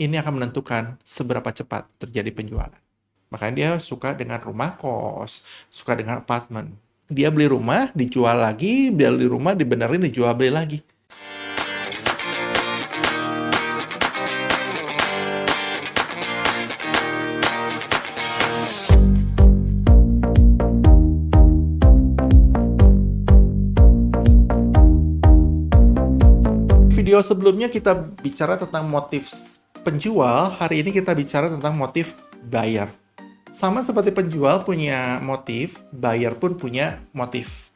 ini akan menentukan seberapa cepat terjadi penjualan. Makanya dia suka dengan rumah kos, suka dengan apartemen. Dia beli rumah, dijual lagi, beli rumah, dibenerin, dijual beli lagi. Video sebelumnya kita bicara tentang motif penjual, hari ini kita bicara tentang motif buyer. Sama seperti penjual punya motif, buyer pun punya motif.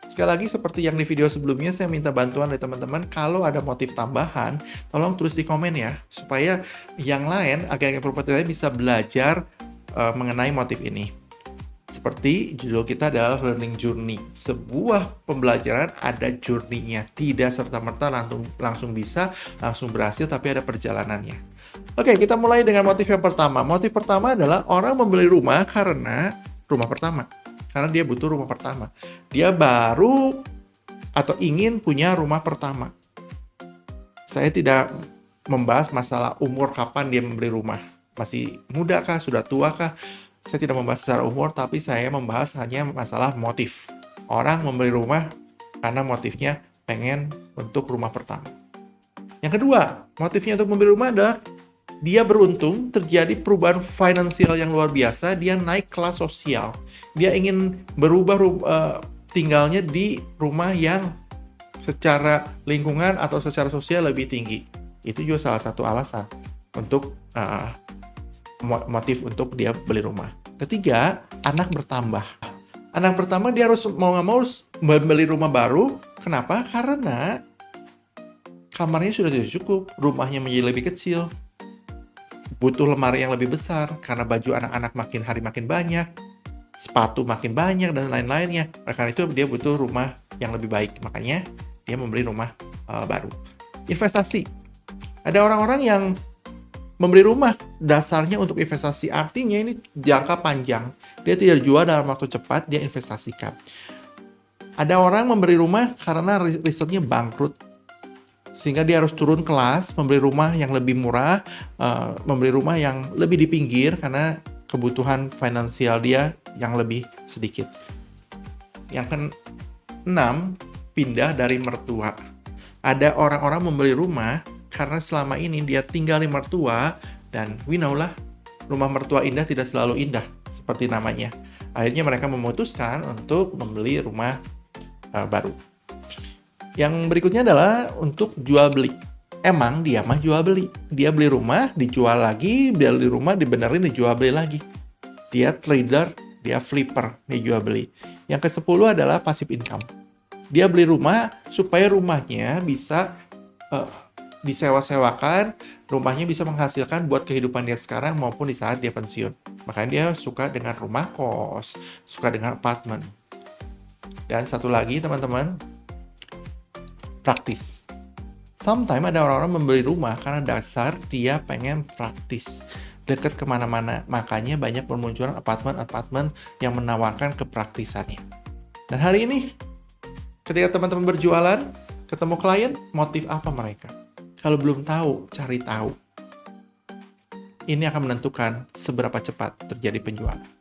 Sekali lagi seperti yang di video sebelumnya, saya minta bantuan dari teman-teman, kalau ada motif tambahan, tolong tulis di komen ya, supaya yang lain, agen-agen properti lain bisa belajar mengenai motif ini. Seperti judul kita adalah Learning Journey. Sebuah pembelajaran ada journey-nya. Tidak serta-merta langsung bisa, langsung berhasil, tapi ada perjalanannya. Oke, kita mulai dengan motif yang pertama. Motif pertama adalah orang membeli rumah karena rumah pertama. Karena dia butuh rumah pertama. Dia baru atau ingin punya rumah pertama. Saya tidak membahas masalah umur kapan dia membeli rumah. Masih muda kah? Sudah tua kah? Saya tidak membahas secara umur, tapi saya membahas hanya masalah motif. Orang membeli rumah karena motifnya pengen untuk rumah pertama. Yang kedua, motifnya untuk membeli rumah adalah dia beruntung terjadi perubahan finansial yang luar biasa, dia naik kelas sosial. Dia ingin berubah tinggalnya di rumah yang secara lingkungan atau secara sosial lebih tinggi. Itu juga salah satu alasan untuk motif untuk dia beli rumah. Ketiga, anak bertambah. Anak pertama dia harus mau nggak mau membeli rumah baru. Kenapa? Karena kamarnya sudah tidak cukup, rumahnya menjadi lebih kecil, butuh lemari yang lebih besar karena baju anak-anak makin hari makin banyak, sepatu makin banyak dan lain-lainnya. Karena itu dia butuh rumah yang lebih baik. Makanya dia membeli rumah baru. Investasi. Ada orang-orang yang membeli rumah dasarnya untuk investasi, artinya ini jangka panjang. Dia tidak jual dalam waktu cepat, dia investasikan. Ada orang membeli rumah karena risetnya bangkrut, sehingga dia harus turun kelas, membeli rumah yang lebih murah, membeli rumah yang lebih di pinggir karena kebutuhan finansial dia yang lebih sedikit. Yang keenam, pindah dari mertua. Ada orang-orang membeli rumah karena selama ini dia tinggal di mertua, dan we know lah, rumah mertua indah tidak selalu indah, seperti namanya. Akhirnya mereka memutuskan untuk membeli rumah baru. Yang berikutnya adalah untuk jual beli. Emang dia mah jual beli. Dia beli rumah, dijual lagi, beli rumah, dibenerin, dijual beli lagi. Dia trader, dia flipper, dia jual beli. Yang ke-10 adalah passive income. Dia beli rumah supaya rumahnya bisa disewa-sewakan, rumahnya bisa menghasilkan buat kehidupan dia sekarang maupun di saat dia pensiun. Makanya dia suka dengan rumah kos, suka dengan apartemen. Dan satu lagi teman-teman, praktis. Sometimes ada orang-orang membeli rumah karena dasar dia pengen praktis, dekat kemana-mana. Makanya banyak bermunculan apartemen-apartemen yang menawarkan kepraktisannya. Dan hari ini, ketika teman-teman berjualan, ketemu klien, motif apa mereka? Kalau belum tahu, cari tahu. Ini akan menentukan seberapa cepat terjadi penjualan.